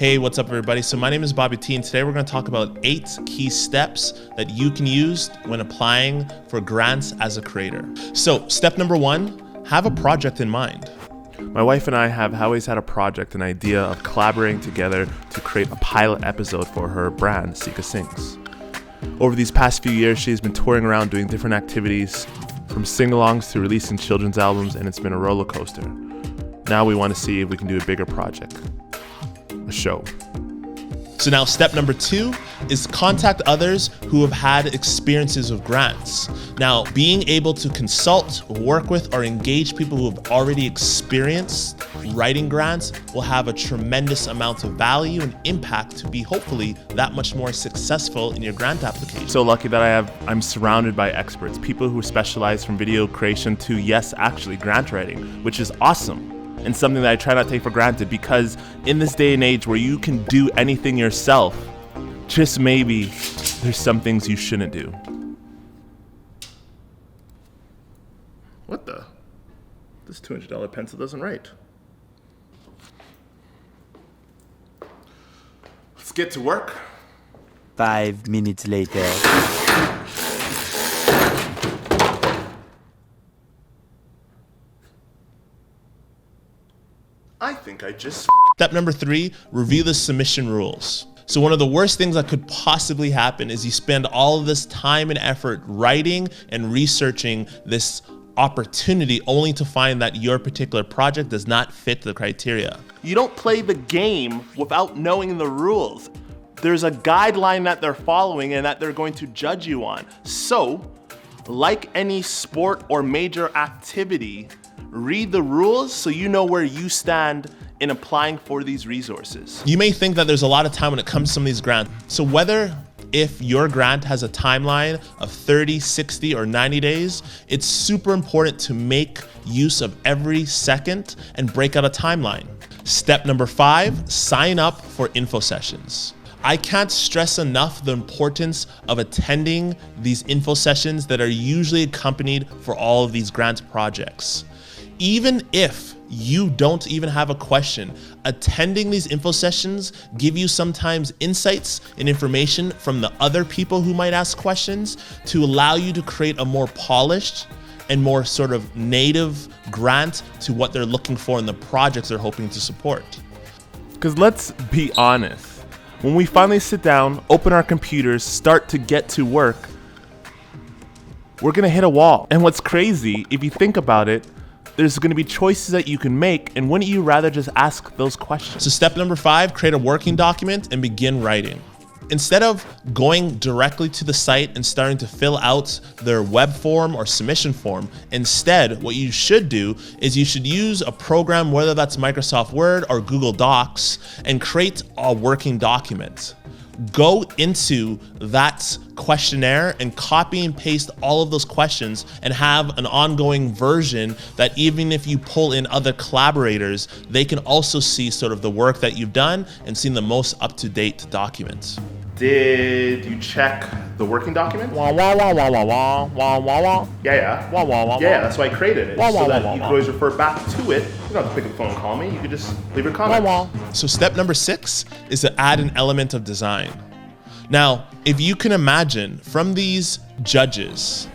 Hey, what's up everybody? So my name is Bobby.T and today we're going to talk about 8 key steps that you can use when applying for grants as a creator. So step number 1, have a project in mind. My wife and I have always had a project, an idea of collaborating together to create a pilot episode for her brand, Sika Sings. Over these past few years, she's been touring around doing different activities, from sing-alongs to releasing children's albums, and it's been a roller coaster. Now we want to see if we can do a bigger project, a show. So now step number 2 is contact others who have had experiences with grants. Now, being able to consult, work with, or engage people who have already experienced writing grants will have a tremendous amount of value and impact to be hopefully that much more successful in your grant application. So lucky that I'm surrounded by experts, people who specialize from video creation to, yes, actually grant writing, which is awesome. And something that I try not to take for granted, because in this day and age where you can do anything yourself, just maybe there's some things you shouldn't do. What the? This $200 pencil doesn't write. Let's get to work. 5 minutes later. I think I just Step number 3, review the submission rules. So one of the worst things that could possibly happen is you spend all of this time and effort writing and researching this opportunity only to find that your particular project does not fit the criteria. You don't play the game without knowing the rules. There's a guideline that they're following and that they're going to judge you on. So, like any sport or major activity, read the rules so you know where you stand in applying for these resources. You may think that there's a lot of time when it comes to some of these grants. So whether if your grant has a timeline of 30, 60, or 90 days, it's super important to make use of every second and break out a timeline. Step number 5, sign up for info sessions. I can't stress enough the importance of attending these info sessions that are usually accompanied for all of these grant projects. Even if you don't even have a question, attending these info sessions give you sometimes insights and information from the other people who might ask questions to allow you to create a more polished and more sort of native grant to what they're looking for in the projects they're hoping to support. Because let's be honest, when we finally sit down, open our computers, start to get to work, we're gonna hit a wall. And what's crazy, if you think about it, there's gonna be choices that you can make, and wouldn't you rather just ask those questions? So step number 5, create a working document and begin writing. Instead of going directly to the site and starting to fill out their web form or submission form, instead, what you should do is you should use a program, whether that's Microsoft Word or Google Docs, and create a working document. Go into that questionnaire and copy and paste all of those questions and have an ongoing version that even if you pull in other collaborators, they can also see sort of the work that you've done and see the most up-to-date documents. Did you check the working document? Wah, wah, wah, wah, wah, wah, wah, wah, wah. Yeah. Wah, wah, wah, Yeah, wah. that's why I created it. Wah, wah, So that wah, you wah, can always refer back to it. You don't have to pick up the phone and call me. You could just leave your comment. So step number 6 is to add an element of design. Now, if you can imagine from these judges,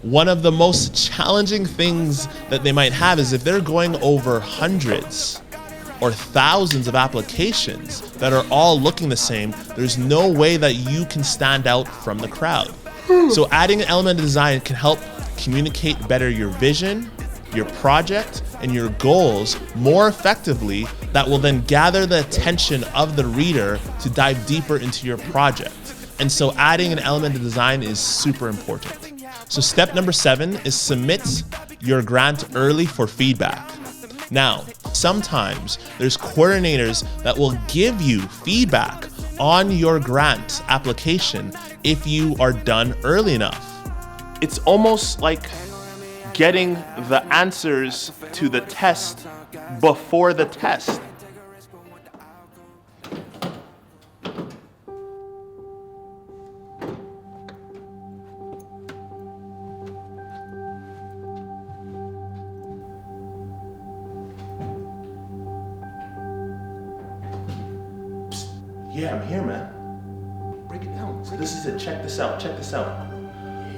one of the most challenging things that they might have is if they're going over hundreds or thousands of applications that are all looking the same, there's no way that you can stand out from the crowd. So adding an element of design can help communicate better your vision, your project, and your goals more effectively that will then gather the attention of the reader to dive deeper into your project. And so adding an element of design is super important. So step number 7 is submit your grant early for feedback. Now, sometimes there's coordinators that will give you feedback on your grant application if you are done early enough. It's almost like getting the answers to the test before the test. Yeah, I'm here, man. Break it down. So this is it. Check this out. Check this out.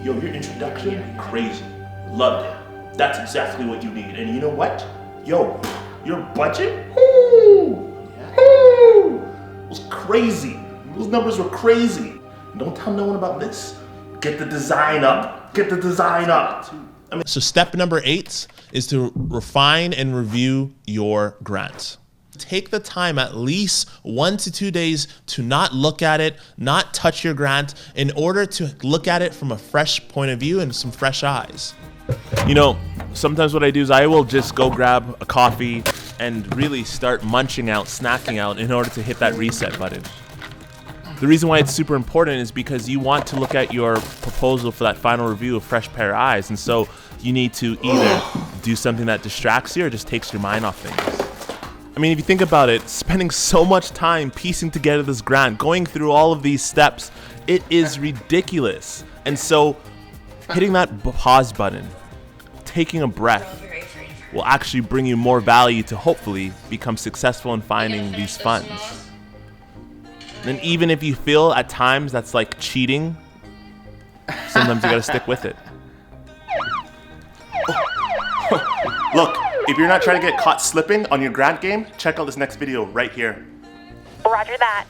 Yo, your introduction, crazy. Loved it. That's exactly what you need. And you know what? Yo, your budget? It was crazy. Those numbers were crazy. And don't tell no one about this. Get the design up. Get the design up. So step number 8 is to refine and review your grant. Take the time at least 1 to 2 days to not look at it, not touch your grant, in order to look at it from a fresh point of view and some fresh eyes. You know, sometimes what I do is I will just go grab a coffee and really start munching out, snacking out in order to hit that reset button. The reason why it's super important is because you want to look at your proposal for that final review with fresh pair of eyes. And so you need to either do something that distracts you or just takes your mind off things. I mean, if you think about it, spending so much time piecing together this grant, going through all of these steps, it is ridiculous. And so hitting that pause button, taking a breath, will actually bring you more value to hopefully become successful in finding these funds. And even if you feel at times that's like cheating, sometimes you gotta stick with it. Look, if you're not trying to get caught slipping on your grant game, check out this next video right here. Roger that.